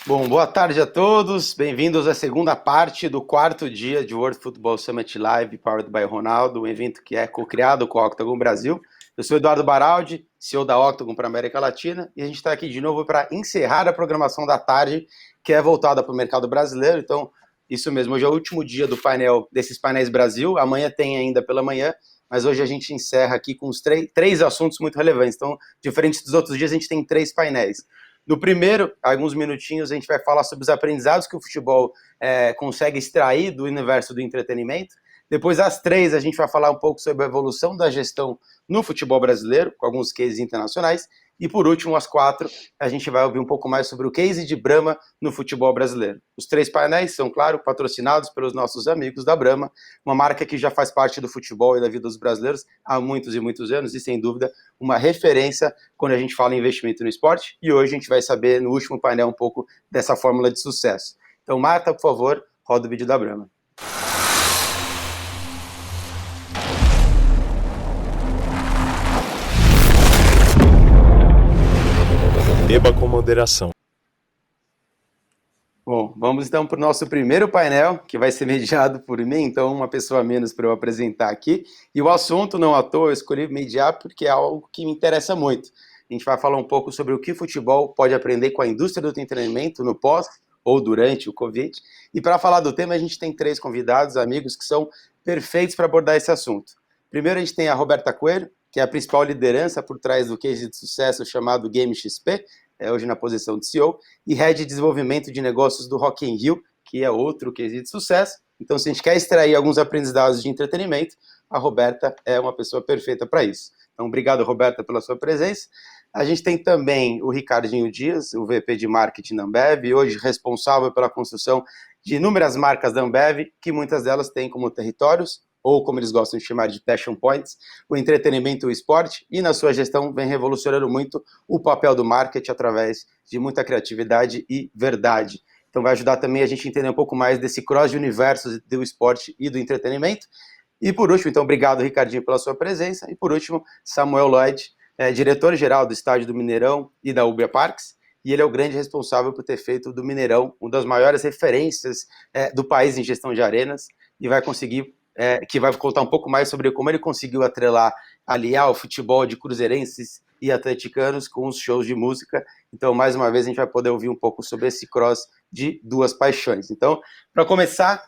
Bom, boa tarde a todos, bem-vindos à segunda parte do quarto dia de World Football Summit Live, powered by Ronaldo, um evento que é co-criado com a Octagon Brasil. Eu sou Eduardo Baraldi, CEO da Octagon para a América Latina, e a gente está aqui de novo para encerrar a programação da tarde, que é voltada para o mercado brasileiro. Então, isso mesmo, hoje é o último dia do painel, desses painéis Brasil, amanhã tem ainda pela manhã, mas hoje a gente encerra aqui com os três assuntos muito relevantes. Então, diferente dos outros dias, a gente tem 3 painéis. No primeiro, alguns minutinhos, a gente vai falar sobre os aprendizados que o futebol consegue extrair do universo do entretenimento. Depois, às 3, a gente vai falar um pouco sobre a evolução da gestão no futebol brasileiro, com alguns cases internacionais. E, por último, às 4, a gente vai ouvir um pouco mais sobre o case de Brahma no futebol brasileiro. Os 3 painéis são, claro, patrocinados pelos nossos amigos da Brahma, uma marca que já faz parte do futebol e da vida dos brasileiros há muitos e muitos anos e, sem dúvida, uma referência quando a gente fala em investimento no esporte. E hoje a gente vai saber, no último painel, um pouco dessa fórmula de sucesso. Então, Marta, por favor, roda o vídeo da Brahma. Beba com moderação. Bom, vamos então para o nosso primeiro painel, que vai ser mediado por mim, então uma pessoa a menos para eu apresentar aqui. E o assunto, não à toa, eu escolhi mediar porque é algo que me interessa muito. A gente vai falar um pouco sobre o que o futebol pode aprender com a indústria do entretenimento no pós ou durante o Covid. E para falar do tema, a gente tem 3 convidados, amigos, que são perfeitos para abordar esse assunto. Primeiro, a gente tem a Roberta Coelho, que é a principal liderança por trás do case de sucesso chamado Game XP, hoje na posição de CEO, e Head de Desenvolvimento de Negócios do Rock in Rio, que é outro case de sucesso. Então, se a gente quer extrair alguns aprendizados de entretenimento, a Roberta é uma pessoa perfeita para isso. Então, obrigado, Roberta, pela sua presença. A gente tem também o Ricardinho Dias, o VP de Marketing da Ambev, hoje responsável pela construção de inúmeras marcas da Ambev, que muitas delas têm como territórios, ou como eles gostam de chamar de passion points, o entretenimento e o esporte, e na sua gestão vem revolucionando muito o papel do marketing através de muita criatividade e verdade. Então vai ajudar também a gente a entender um pouco mais desse cross de universos do esporte e do entretenimento. E por último, então, obrigado, Ricardinho, pela sua presença. E por último, Samuel Lloyd, diretor-geral do Estádio do Mineirão e da Ubra Parks, e ele é o grande responsável por ter feito do Mineirão uma das maiores referências do país em gestão de arenas, e vai conseguir que vai contar um pouco mais sobre como ele conseguiu aliar o futebol de cruzeirenses e atleticanos com os shows de música. Então, mais uma vez, a gente vai poder ouvir um pouco sobre esse cross de 2 paixões. Então, para começar,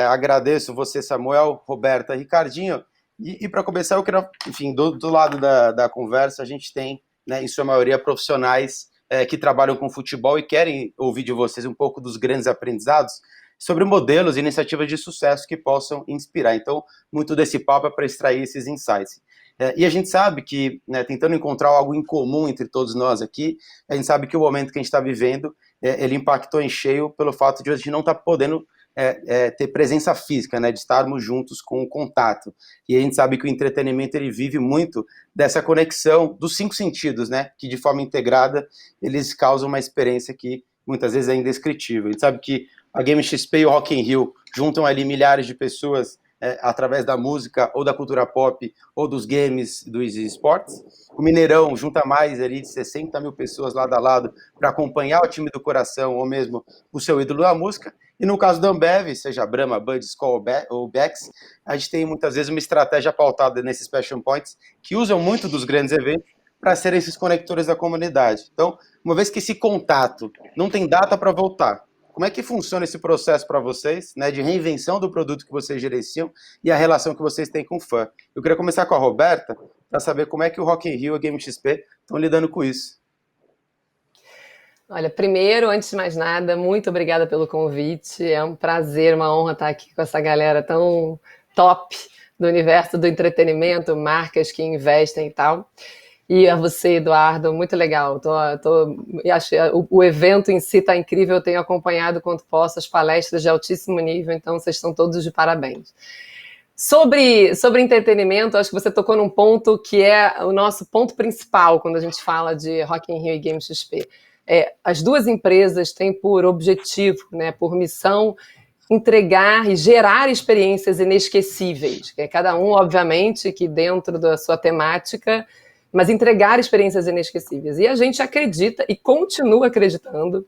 agradeço você, Samuel, Roberta, Ricardinho, e para começar, eu quero, enfim, do lado da conversa, a gente tem, né, em sua maioria, profissionais que trabalham com futebol e querem ouvir de vocês um pouco dos grandes aprendizados sobre modelos e iniciativas de sucesso que possam inspirar. Então, muito desse papo é para extrair esses insights. E a gente sabe que, né, tentando encontrar algo em comum entre todos nós aqui, a gente sabe que o momento que a gente está vivendo, ele impactou em cheio pelo fato de a gente não estar podendo ter presença física, né, de estarmos juntos com o contato. E a gente sabe que o entretenimento ele vive muito dessa conexão dos 5 sentidos, né, que de forma integrada eles causam uma experiência que muitas vezes é indescritível. A gente sabe que a Game XP e o Rock in Rio juntam ali milhares de pessoas através da música ou da cultura pop ou dos games, dos esportes. O Mineirão junta mais ali de 60 mil pessoas lado a lado para acompanhar o time do coração ou mesmo o seu ídolo da música. E no caso da Ambev, seja Brahma, Bud, Skol ou Beck's, a gente tem muitas vezes uma estratégia pautada nesses passion points que usam muito dos grandes eventos para serem esses conectores da comunidade. Então, uma vez que esse contato não tem data para voltar, como é que funciona esse processo para vocês, né, de reinvenção do produto que vocês gerenciam e a relação que vocês têm com o fã? Eu queria começar com a Roberta para saber como é que o Rock in Rio e a Game XP estão lidando com isso. Olha, primeiro, antes de mais nada, muito obrigada pelo convite. É um prazer, uma honra estar aqui com essa galera tão top do universo do entretenimento, marcas que investem e tal. E a você, Eduardo, muito legal. O evento em si está incrível, eu tenho acompanhado quanto posso as palestras de altíssimo nível, então vocês estão todos de parabéns. Sobre entretenimento, acho que você tocou num ponto que é o nosso ponto principal quando a gente fala de Rock in Rio e Game XP. As 2 empresas têm por objetivo, né, por missão, entregar e gerar experiências inesquecíveis. Cada um, obviamente, que dentro da sua temática, mas entregar experiências inesquecíveis. E a gente acredita e continua acreditando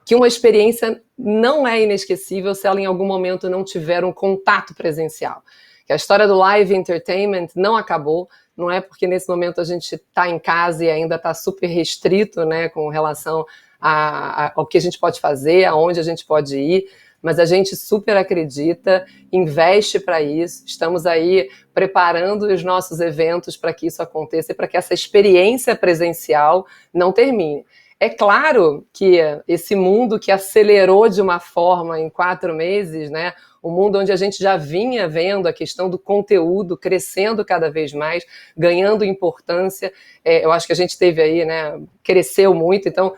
que uma experiência não é inesquecível se ela em algum momento não tiver um contato presencial. Que a história do live entertainment não acabou, não é porque nesse momento a gente está em casa e ainda está super restrito, né, com relação ao que a gente pode fazer, aonde a gente pode ir, mas a gente super acredita, investe para isso, estamos aí preparando os nossos eventos para que isso aconteça e para que essa experiência presencial não termine. É claro que esse mundo que acelerou de uma forma em 4 meses, né, um mundo onde a gente já vinha vendo a questão do conteúdo crescendo cada vez mais, ganhando importância, eu acho que a gente teve aí, né, cresceu muito, então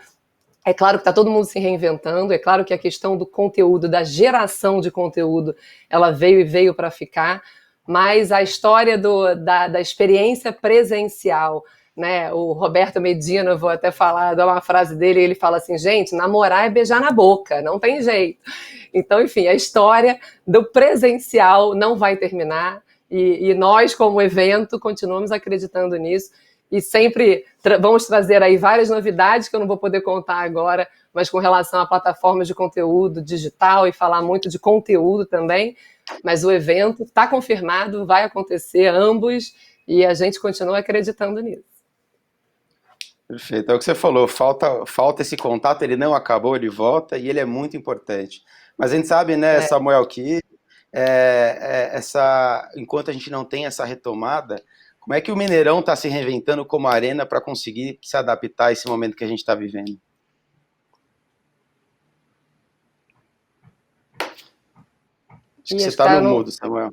é claro que está todo mundo se reinventando, é claro que a questão do conteúdo, da geração de conteúdo, ela veio para ficar, mas a história da experiência presencial, né? O Roberto Medina, eu vou até falar, dar uma frase dele, ele fala assim, gente, namorar é beijar na boca, não tem jeito. Então, enfim, a história do presencial não vai terminar e nós, como evento, continuamos acreditando nisso e sempre vamos trazer aí várias novidades que eu não vou poder contar agora, mas com relação a plataformas de conteúdo digital e falar muito de conteúdo também, mas o evento está confirmado, vai acontecer ambos e a gente continua acreditando nisso. Perfeito, é o que você falou, falta esse contato, ele não acabou, ele volta e ele é muito importante. Mas a gente sabe, né, Samuel, que enquanto a gente não tem essa retomada, como é que o Mineirão está se reinventando como arena para conseguir se adaptar a esse momento que a gente está vivendo? Acho que você está no mudo, Samuel.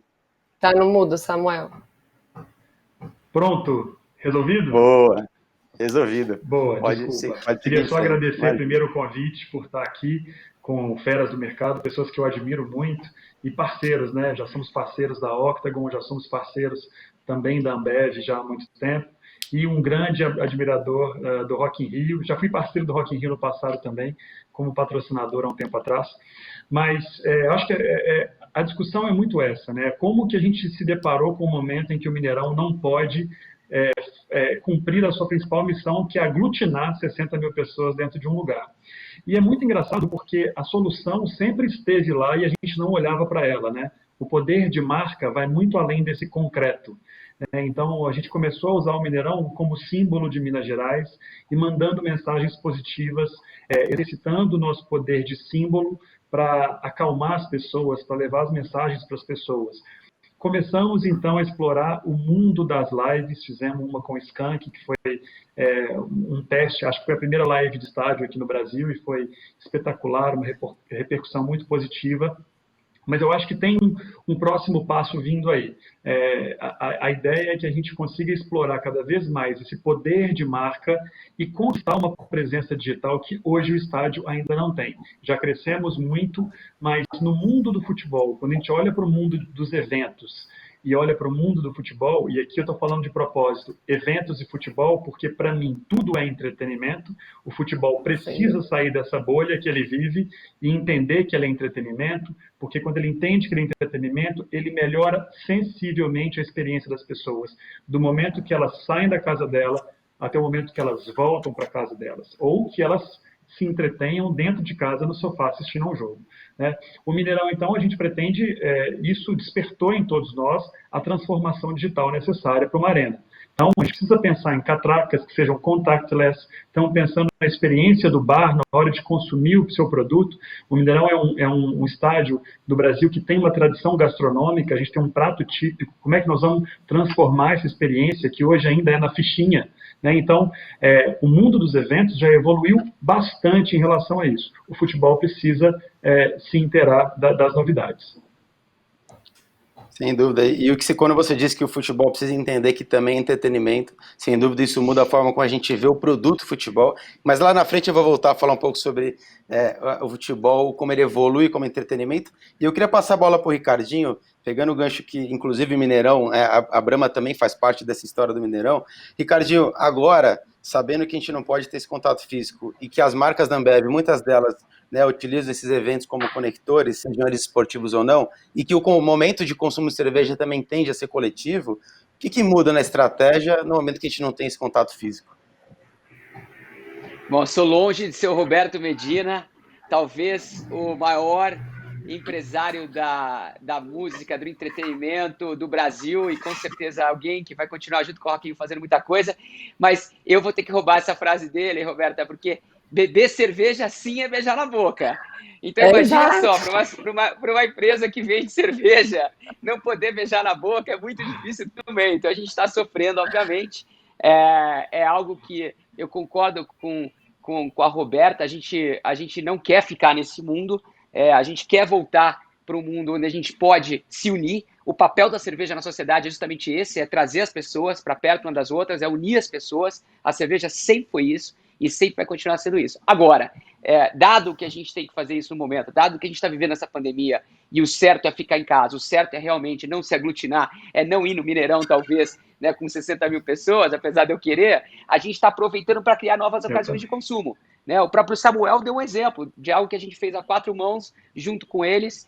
Está no mudo, Samuel. Pronto, resolvido? Boa. Resolvido. Boa, desculpa. Queria só agradecer primeiro o convite por estar aqui com feras do mercado, pessoas que eu admiro muito e parceiros, né? Já somos parceiros da Octagon, já somos parceiros também da Ambev já há muito tempo e um grande admirador do Rock in Rio. Já fui parceiro do Rock in Rio no passado também, como patrocinador há um tempo atrás. Mas acho que a discussão é muito essa, né? Como que a gente se deparou com o momento em que o Mineirão não pode cumprir a sua principal missão, que é aglutinar 60 mil pessoas dentro de um lugar. E é muito engraçado porque a solução sempre esteve lá e a gente não olhava para ela, né? O poder de marca vai muito além desse concreto. Então, a gente começou a usar o Mineirão como símbolo de Minas Gerais e mandando mensagens positivas, exercitando o nosso poder de símbolo para acalmar as pessoas, para levar as mensagens para as pessoas. Começamos, então, a explorar o mundo das lives, fizemos uma com o Skank, que foi um teste, acho que foi a primeira live de estádio aqui no Brasil, e foi espetacular, uma repercussão muito positiva. Mas eu acho que tem um próximo passo vindo aí. A ideia é que a gente consiga explorar cada vez mais esse poder de marca e conquistar uma presença digital que hoje o estádio ainda não tem. Já crescemos muito, mas no mundo do futebol, quando a gente olha para o mundo dos eventos e olha para o mundo do futebol, e aqui eu estou falando de propósito, eventos e futebol, porque para mim tudo é entretenimento, o futebol precisa sair dessa bolha que ele vive e entender que ele é entretenimento, porque quando ele entende que ele é entretenimento, ele melhora sensivelmente a experiência das pessoas, do momento que elas saem da casa dela até o momento que elas voltam para a casa delas, ou que elas se entretenham dentro de casa no sofá assistindo a um jogo. Né? O Mineirão, então, a gente pretende, isso despertou em todos nós a transformação digital necessária para uma arena. Então, a gente precisa pensar em catracas que sejam contactless, estamos pensando na experiência do bar na hora de consumir o seu produto. O Mineirão é um estádio do Brasil que tem uma tradição gastronômica, a gente tem um prato típico, como é que nós vamos transformar essa experiência que hoje ainda é na fichinha? Né? Então, o mundo dos eventos já evoluiu bastante em relação a isso. O futebol precisa se inteirar das novidades. Sem dúvida. E quando você diz que o futebol precisa entender que também é entretenimento, sem dúvida isso muda a forma como a gente vê o produto futebol. Mas lá na frente eu vou voltar a falar um pouco sobre o futebol, como ele evolui como entretenimento. E eu queria passar a bola para o Ricardinho, pegando o gancho que, inclusive, o Mineirão, a Brahma também faz parte dessa história do Mineirão. Ricardinho, agora, sabendo que a gente não pode ter esse contato físico e que as marcas da Ambev, muitas delas, né, utilizam esses eventos como conectores, sejam eles esportivos ou não, e que o momento de consumo de cerveja também tende a ser coletivo, o que muda na estratégia no momento que a gente não tem esse contato físico? Bom, sou longe de ser o Roberto Medina, talvez o maior empresário da música, do entretenimento do Brasil, e com certeza alguém que vai continuar junto com o Rock in Rio fazendo muita coisa, mas eu vou ter que roubar essa frase dele, Roberta, porque beber cerveja sim é beijar na boca. Então imagina só, para uma empresa que vende cerveja, não poder beijar na boca é muito difícil também. Então a gente está sofrendo, obviamente. É algo que eu concordo com a Roberta, a gente não quer ficar nesse mundo, a gente quer voltar para um mundo onde a gente pode se unir. O papel da cerveja na sociedade é justamente esse, é trazer as pessoas para perto umas das outras, é unir as pessoas. A cerveja sempre foi isso e sempre vai continuar sendo isso. Agora, dado que a gente tem que fazer isso no momento, dado que a gente está vivendo essa pandemia e o certo é ficar em casa, o certo é realmente não se aglutinar, é não ir no Mineirão, talvez, né, com 60 mil pessoas, apesar de eu querer, a gente está aproveitando para criar novas ocasiões de consumo. Né? O próprio Samuel deu um exemplo de algo que a gente fez a 4 mãos junto com eles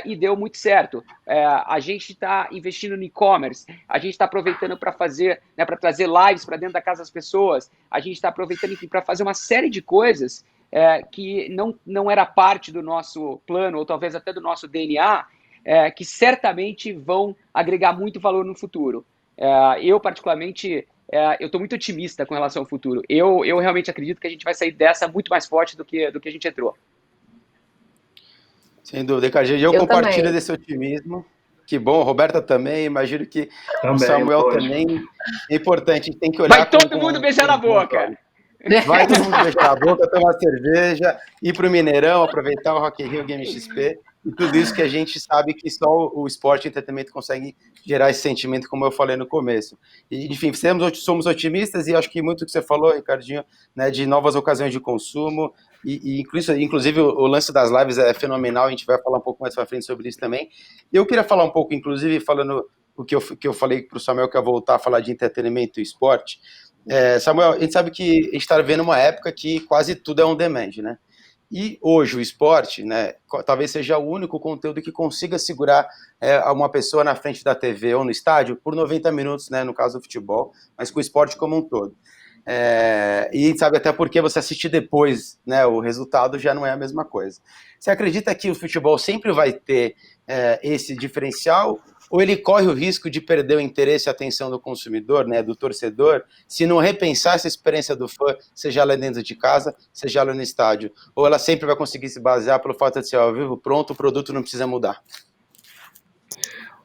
e deu muito certo. A gente está investindo no e-commerce, a gente está aproveitando para fazer, né, para trazer lives para dentro da casa das pessoas, a gente está aproveitando, enfim, para fazer uma série de coisas que não era parte do nosso plano, ou talvez até do nosso DNA, que certamente vão agregar muito valor no futuro. Eu, particularmente, eu estou muito otimista com relação ao futuro. Eu realmente acredito que a gente vai sair dessa muito mais forte do que a gente entrou. Sem dúvida, Ricardo. Eu compartilho também desse otimismo. Que bom, Roberta também, imagino que o Samuel também. É importante, a gente tem que olhar... Vai todo mundo beijar na boca! Vai todo mundo beijar na boca, tomar cerveja, ir para o Mineirão, aproveitar o Rock in Rio, Game XP, e tudo isso que a gente sabe que só o esporte e o entretenimento consegue gerar esse sentimento, como eu falei no começo. E, enfim, somos otimistas, e acho que muito que você falou, Ricardinho, né, de novas ocasiões de consumo, e inclusive o lance das lives é fenomenal, a gente vai falar um pouco mais para frente sobre isso também. E eu queria falar um pouco, inclusive, falando o que eu falei para o Samuel, que ia voltar a falar de entretenimento e esporte. Samuel, a gente sabe que a gente está vivendo uma época que quase tudo é on demand, né? E hoje o esporte, né, talvez seja o único conteúdo que consiga segurar uma pessoa na frente da TV ou no estádio por 90 minutos, né, no caso do futebol, mas com o esporte como um todo. E sabe até porque você assistir depois, né, o resultado já não é a mesma coisa. Você acredita que o futebol sempre vai ter esse diferencial, ou ele corre o risco de perder o interesse e a atenção do consumidor, né, do torcedor, se não repensar essa experiência do fã, seja ela dentro de casa, seja ela no estádio? Ou ela sempre vai conseguir se basear pelo fato de ser ao vivo, pronto, o produto não precisa mudar?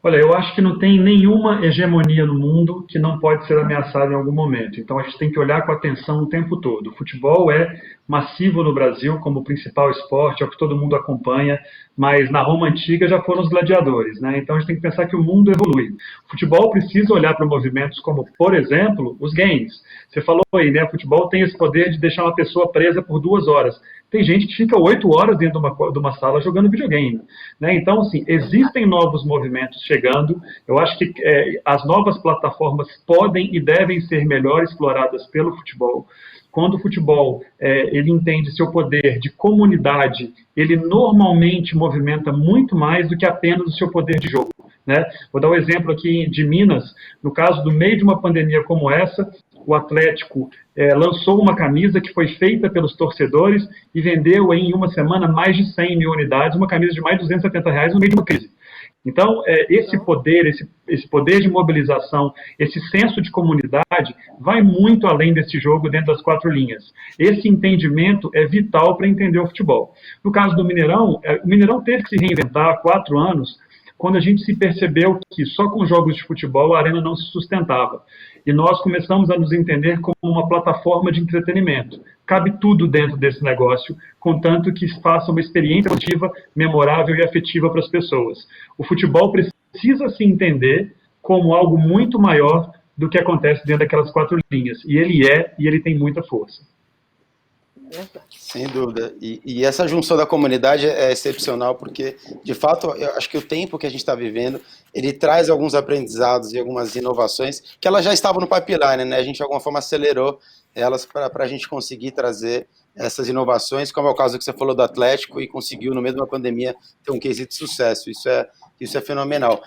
Olha, eu acho que não tem nenhuma hegemonia no mundo que não pode ser ameaçada em algum momento. Então a gente tem que olhar com atenção o tempo todo. O futebol é massivo no Brasil como principal esporte, é o que todo mundo acompanha, mas na Roma Antiga já foram os gladiadores, né? Então a gente tem que pensar que o mundo evolui. O futebol precisa olhar para movimentos como, por exemplo, os games. Você falou aí, né? O futebol tem esse poder de deixar uma pessoa presa por 2 horas. Tem gente que fica 8 horas dentro de uma sala jogando videogame, né? Então, assim, existem novos movimentos chegando. Eu acho que as novas plataformas podem e devem ser melhor exploradas pelo futebol. Quando o futebol ele entende seu poder de comunidade, ele normalmente movimenta muito mais do que apenas o seu poder de jogo, né? Vou dar um exemplo aqui de Minas. No caso do meio de uma pandemia como essa, o Atlético lançou uma camisa que foi feita pelos torcedores e vendeu em uma semana mais de 100 mil unidades, uma camisa de mais de R$270 no meio de uma crise. Então, esse poder de mobilização, esse senso de comunidade, vai muito além desse jogo dentro das 4 linhas. Esse entendimento é vital para entender o futebol. No caso do Mineirão, o Mineirão teve que se reinventar há 4 anos, quando a gente se percebeu que só com jogos de futebol a arena não se sustentava. E nós começamos a nos entender como uma plataforma de entretenimento. Cabe tudo dentro desse negócio, contanto que faça uma experiência positiva, memorável e afetiva para as pessoas. O futebol precisa se entender como algo muito maior do que acontece dentro daquelas 4 linhas. E ele tem muita força. Sem dúvida. E essa junção da comunidade é excepcional, porque, de fato, eu acho que o tempo que a gente está vivendo, ele traz alguns aprendizados e algumas inovações que elas já estavam no pipeline, né? A gente, de alguma forma, acelerou elas para a gente conseguir trazer essas inovações, como é o caso que você falou do Atlético, e conseguiu, no meio de uma pandemia, ter um case de sucesso. Isso é fenomenal.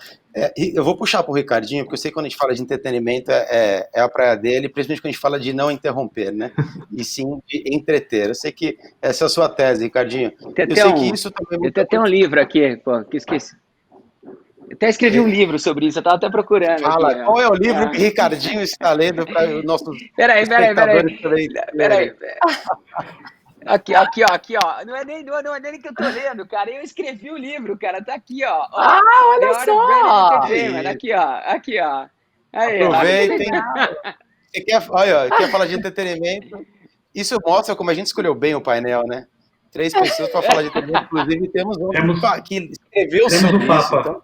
E eu vou puxar para o Ricardinho, porque eu sei que quando a gente fala de entretenimento é a praia dele, principalmente quando a gente fala de não interromper, né? E sim de entreter. Eu sei que essa é a sua tese, Ricardinho. Eu sei que isso também... Eu tenho até um livro aqui, pô, que esqueci. Eu até escrevi um livro sobre isso, eu estava até procurando. Fala, aqui, qual é o livro que Ricardinho está lendo para os nossos Peraí. Peraí. Aqui, ó. Não é nem que eu tô lendo, cara. Eu escrevi o livro, cara. Tá aqui, ó. Olha só! Aqui, ó. Aí, aproveitem. Você quer falar de entretenimento? Isso mostra como a gente escolheu bem o painel, né? 3 pessoas para falar de entretenimento, inclusive temos um que escreveu sobre isso.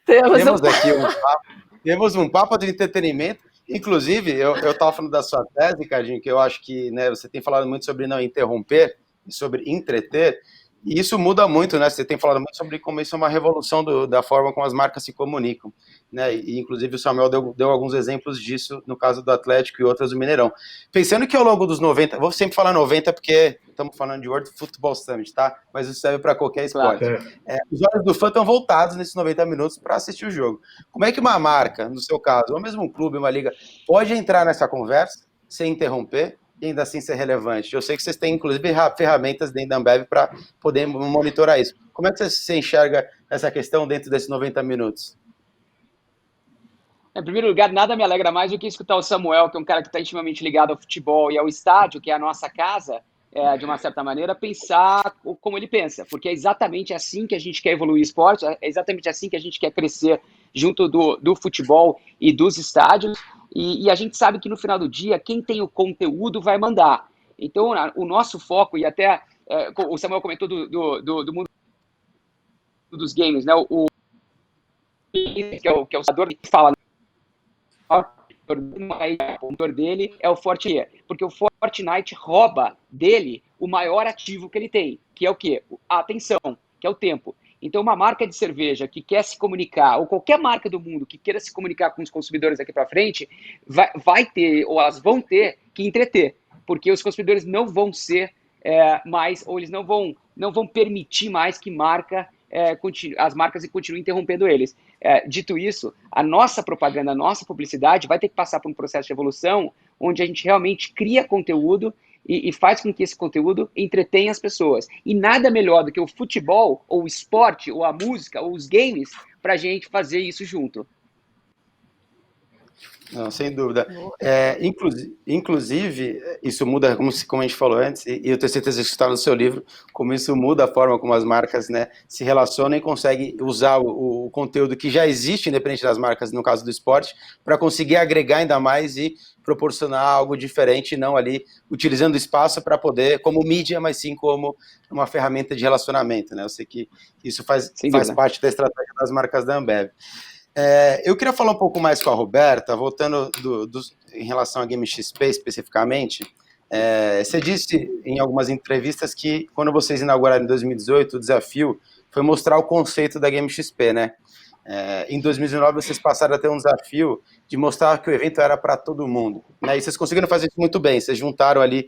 Então, temos aqui um papo. Temos um papo de entretenimento. Inclusive, eu estava falando da sua tese, Ricardinho, que eu acho que, né, você tem falado muito sobre não interromper e sobre entreter, e isso muda muito, né? Você tem falado muito sobre como isso é uma revolução da forma como as marcas se comunicam, né? E inclusive o Samuel deu alguns exemplos disso no caso do Atlético e outras do Mineirão. Pensando que ao longo dos 90, vou sempre falar 90 porque estamos falando de World Football Summit, tá? Mas isso serve para qualquer esporte. Claro. Os olhos do fã estão voltados nesses 90 minutos para assistir o jogo. Como é que uma marca, no seu caso, ou mesmo um clube, uma liga, pode entrar nessa conversa sem interromper e ainda assim ser relevante? Eu sei que vocês têm, inclusive, ferramentas dentro da Ambev para poder monitorar isso. Como é que você enxerga essa questão dentro desses 90 minutos? Em primeiro lugar, nada me alegra mais do que escutar o Samuel, que é um cara que está intimamente ligado ao futebol e ao estádio, que é a nossa casa, de uma certa maneira, pensar como ele pensa, porque é exatamente assim que a gente quer evoluir o esporte, é exatamente assim que a gente quer crescer junto do futebol e dos estádios, e a gente sabe que no final do dia, quem tem o conteúdo vai mandar. Então, o nosso foco, e até o Samuel comentou do mundo dos games, né? Que é o jogador que fala, o motor dele é o Fortnite, porque o Fortnite rouba dele o maior ativo que ele tem, que é o quê? A atenção, que é o tempo. Então, uma marca de cerveja que quer se comunicar, ou qualquer marca do mundo que queira se comunicar com os consumidores daqui para frente, vai ter, ou elas vão ter, que entreter, porque os consumidores não vão ser mais, ou eles não vão permitir mais que as marcas continuem interrompendo eles. Dito isso, a nossa propaganda, a nossa publicidade vai ter que passar por um processo de evolução onde a gente realmente cria conteúdo e faz com que esse conteúdo entretenha as pessoas. E nada melhor do que o futebol, ou o esporte, ou a música, ou os games, para a gente fazer isso junto. Não, sem dúvida. Inclusive, isso muda, como a gente falou antes, e eu tenho certeza que está no seu livro, como isso muda a forma como as marcas, né, se relacionam e conseguem usar o conteúdo que já existe, independente das marcas, no caso do esporte, para conseguir agregar ainda mais e proporcionar algo diferente, não ali utilizando o espaço para poder, como mídia, mas sim como uma ferramenta de relacionamento, né? Eu sei que isso faz parte da estratégia das marcas da Ambev. Eu queria falar um pouco mais com a Roberta, voltando em relação a Game XP especificamente. Você disse em algumas entrevistas que quando vocês inauguraram em 2018, o desafio foi mostrar o conceito da Game XP, né? Em 2019 vocês passaram a ter um desafio de mostrar que o evento era para todo mundo, né? E vocês conseguiram fazer isso muito bem, vocês juntaram ali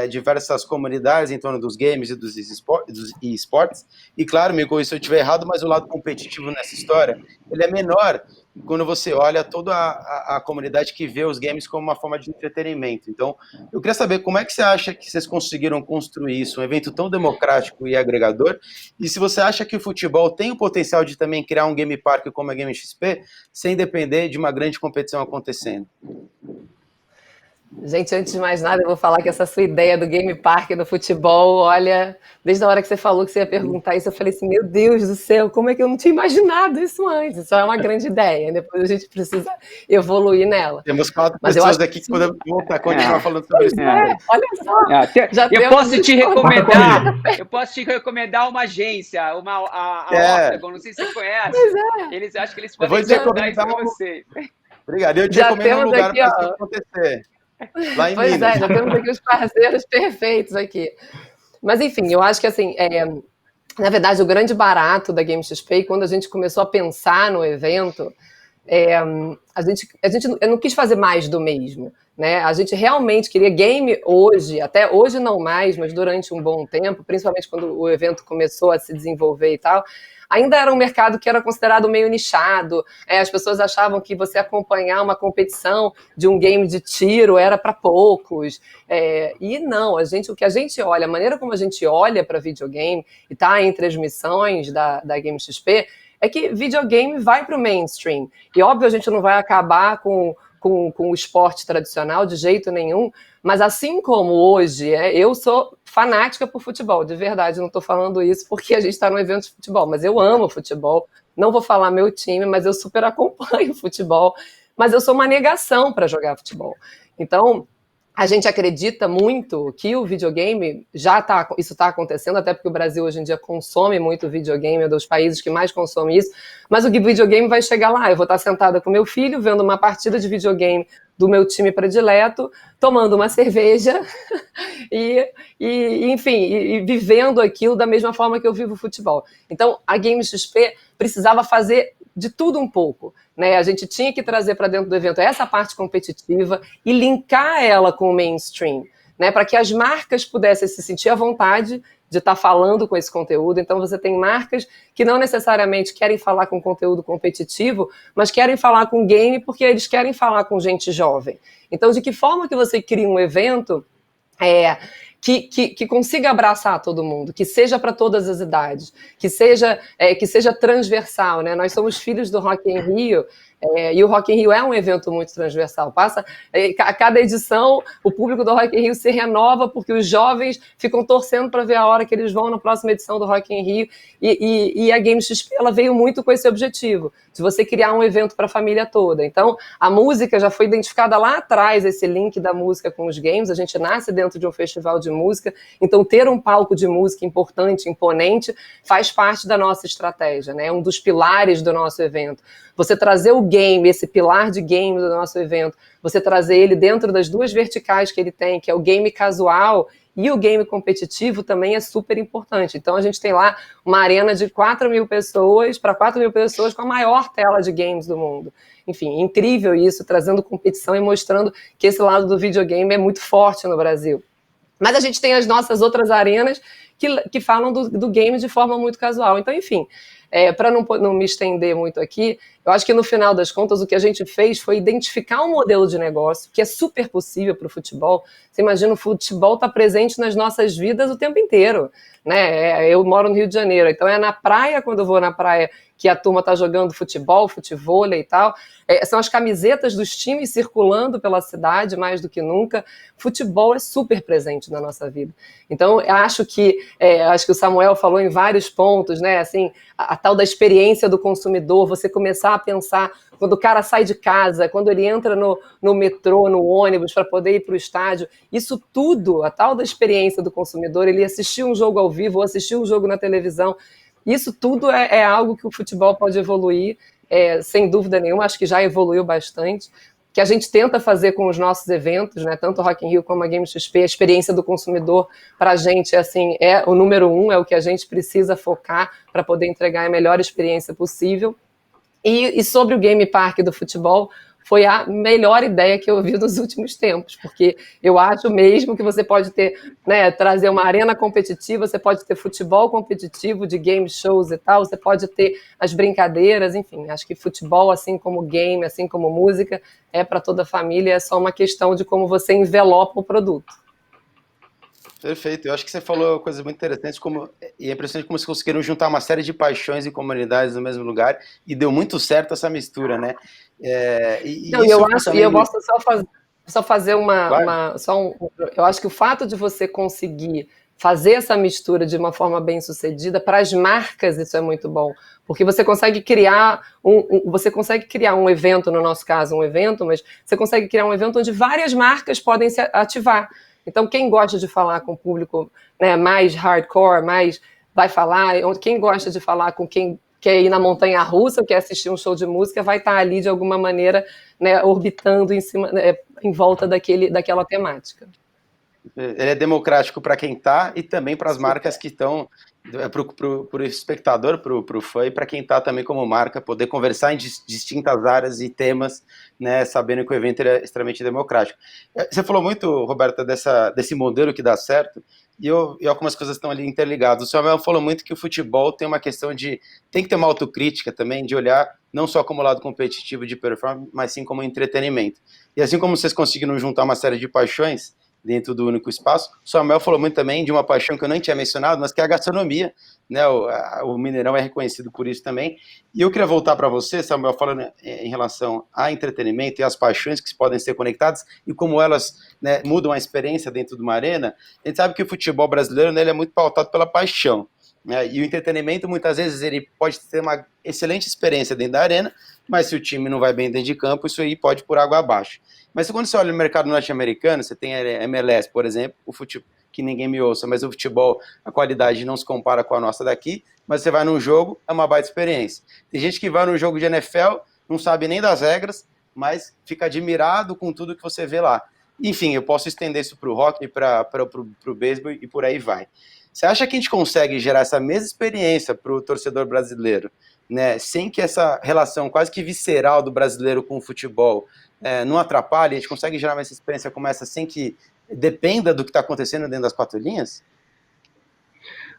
diversas comunidades em torno dos games e dos esportes, e claro, me corrija se eu estiver errado, mas o lado competitivo nessa história, ele é menor quando você olha toda a comunidade que vê os games como uma forma de entretenimento. Então, eu queria saber como é que você acha que vocês conseguiram construir isso, um evento tão democrático e agregador, e se você acha que o futebol tem o potencial de também criar um game park como a Game XP, sem depender de uma grande competição acontecendo. Gente, antes de mais nada, eu vou falar que essa sua ideia do Game Park no futebol, olha, desde a hora que você falou que você ia perguntar isso, eu falei assim, meu Deus do céu, como é que eu não tinha imaginado isso antes? Isso é uma grande ideia, depois a gente precisa evoluir nela. Temos 4 pessoas aqui que podemos continuar falando sobre isso. Olha só. Eu posso te recomendar uma agência, a Octagon, não sei se você conhece. Eles acham que eles podem ajudar isso para vocês. Obrigado, eu te recomendo um lugar para isso acontecer. Lá em Minas. Já temos aqui os parceiros perfeitos aqui. Mas, enfim, eu acho que, assim, na verdade, o grande barato da Game XP, quando a gente começou a pensar no evento, eu não quis fazer mais do mesmo, né? A gente realmente queria game hoje, até hoje não mais, mas durante um bom tempo, principalmente quando o evento começou a se desenvolver e tal, ainda era um mercado que era considerado meio nichado. As pessoas achavam que você acompanhar uma competição de um game de tiro era para poucos. E não, o que a gente olha, a maneira como a gente olha para videogame, e está entre as missões da Game XP, é que videogame vai para o mainstream. E, óbvio, a gente não vai acabar com o esporte tradicional de jeito nenhum, mas assim como hoje, eu sou fanática por futebol, de verdade, não estou falando isso porque a gente está num evento de futebol, mas eu amo futebol, não vou falar meu time, mas eu super acompanho futebol, mas eu sou uma negação para jogar futebol. Então, a gente acredita muito que o videogame isso está acontecendo, até porque o Brasil hoje em dia consome muito videogame, é um dos países que mais consome isso, mas o videogame vai chegar lá, eu vou estar sentada com meu filho, vendo uma partida de videogame do meu time predileto, tomando uma cerveja e vivendo aquilo da mesma forma que eu vivo o futebol. Então, a Game XP precisava fazer de tudo um pouco, né? A gente tinha que trazer para dentro do evento essa parte competitiva e linkar ela com o mainstream, né? Para que as marcas pudessem se sentir à vontade de estar falando com esse conteúdo. Então, você tem marcas que não necessariamente querem falar com conteúdo competitivo, mas querem falar com game porque eles querem falar com gente jovem. Então, de que forma que você cria um evento que consiga abraçar todo mundo, que seja para todas as idades, que seja transversal, né? Nós somos filhos do Rock in Rio, e o Rock in Rio é um evento muito transversal. A cada edição, o público do Rock in Rio se renova porque os jovens ficam torcendo para ver a hora que eles vão na próxima edição do Rock in Rio, e a Game XP ela veio muito com esse objetivo, de você criar um evento para a família toda. Então, a música já foi identificada lá atrás, esse link da música com os games, a gente nasce dentro de um festival de música, então ter um palco de música importante, imponente, faz parte da nossa estratégia, né? É um dos pilares do nosso evento. Você trazer o game, esse pilar de game do nosso evento, você trazer ele dentro das duas verticais que ele tem, que é o game casual e o game competitivo, também é super importante. Então, a gente tem lá uma arena de 4.000 pessoas, para 4.000 pessoas, com a maior tela de games do mundo. Enfim, incrível isso, trazendo competição e mostrando que esse lado do videogame é muito forte no Brasil. Mas a gente tem as nossas outras arenas que falam do game de forma muito casual. Então, enfim, para não me estender muito aqui, eu acho que no final das contas o que a gente fez foi identificar um modelo de negócio que é super possível para o futebol. Você imagina, o futebol está presente nas nossas vidas o tempo inteiro, né? Eu moro no Rio de Janeiro, então é na praia, quando eu vou na praia, que a turma está jogando futebol, futevôlei e tal. São as camisetas dos times circulando pela cidade mais do que nunca. Futebol é super presente na nossa vida. Então, acho que o Samuel falou em vários pontos, né? Assim, a tal da experiência do consumidor, você começar a pensar quando o cara sai de casa, quando ele entra no metrô, no ônibus, para poder ir para o estádio, isso tudo, a tal da experiência do consumidor, ele assistir um jogo ao vivo ou assistir um jogo na televisão, isso tudo é algo que o futebol pode evoluir, sem dúvida nenhuma, acho que já evoluiu bastante, que a gente tenta fazer com os nossos eventos, né, tanto o Rock in Rio como a Game XP, a experiência do consumidor para a gente é o número 1, é o que a gente precisa focar para poder entregar a melhor experiência possível. E sobre o Game Park do futebol, foi a melhor ideia que eu vi nos últimos tempos, porque eu acho mesmo que você pode ter, né, trazer uma arena competitiva, você pode ter futebol competitivo de game shows e tal, você pode ter as brincadeiras, enfim, acho que futebol, assim como game, assim como música, é para toda a família, é só uma questão de como você envelopa o produto. Perfeito, eu acho que você falou coisas muito interessantes, e é impressionante como vocês conseguiram juntar uma série de paixões e comunidades no mesmo lugar, e deu muito certo essa mistura, né? Eu gosto só fazer Claro. eu acho que o fato de você conseguir fazer essa mistura de uma forma bem sucedida, para as marcas isso é muito bom, porque você consegue criar um evento, no nosso caso um evento, mas você consegue criar um evento onde várias marcas podem se ativar. Então, quem gosta de falar com o público, né, mais hardcore, vai falar, quem gosta de falar com quem quer ir na montanha-russa, quer assistir um show de música, vai estar ali de alguma maneira, né, orbitando em volta daquela temática. Ele é democrático para quem está e também para as marcas que estão, para o espectador, para o fã e para quem está também como marca, poder conversar em distintas áreas e temas, né, sabendo que o evento é extremamente democrático. Você falou muito, Roberta, desse modelo que dá certo, e algumas coisas estão ali interligadas. O Samuel falou muito que o futebol tem uma questão tem que ter uma autocrítica também, de olhar não só como lado competitivo de performance, mas sim como entretenimento. E assim como vocês conseguiram juntar uma série de paixões dentro do único espaço, o Samuel falou muito também de uma paixão que eu nem tinha mencionado, mas que é a gastronomia, né? O Mineirão é reconhecido por isso também. E eu queria voltar para você, Samuel, falando em relação a entretenimento e as paixões que podem ser conectadas e como elas, né, mudam a experiência dentro de uma arena. A gente sabe que o futebol brasileiro, né, ele é muito pautado pela paixão, né? E o entretenimento, muitas vezes, ele pode ter uma excelente experiência dentro da arena, mas se o time não vai bem dentro de campo, isso aí pode por água abaixo. Mas quando você olha no mercado norte-americano, você tem a MLS, por exemplo, o futebol, que ninguém me ouça, mas o futebol, a qualidade não se compara com a nossa daqui, mas você vai num jogo, é uma baita experiência. Tem gente que vai num jogo de NFL, não sabe nem das regras, mas fica admirado com tudo que você vê lá. Enfim, eu posso estender isso para o hockey, para o beisebol e por aí vai. Você acha que a gente consegue gerar essa mesma experiência para o torcedor brasileiro, né, sem que essa relação quase que visceral do brasileiro com o futebol não atrapalhe? A gente consegue gerar uma experiência como essa sem que dependa do que está acontecendo dentro das quatro linhas?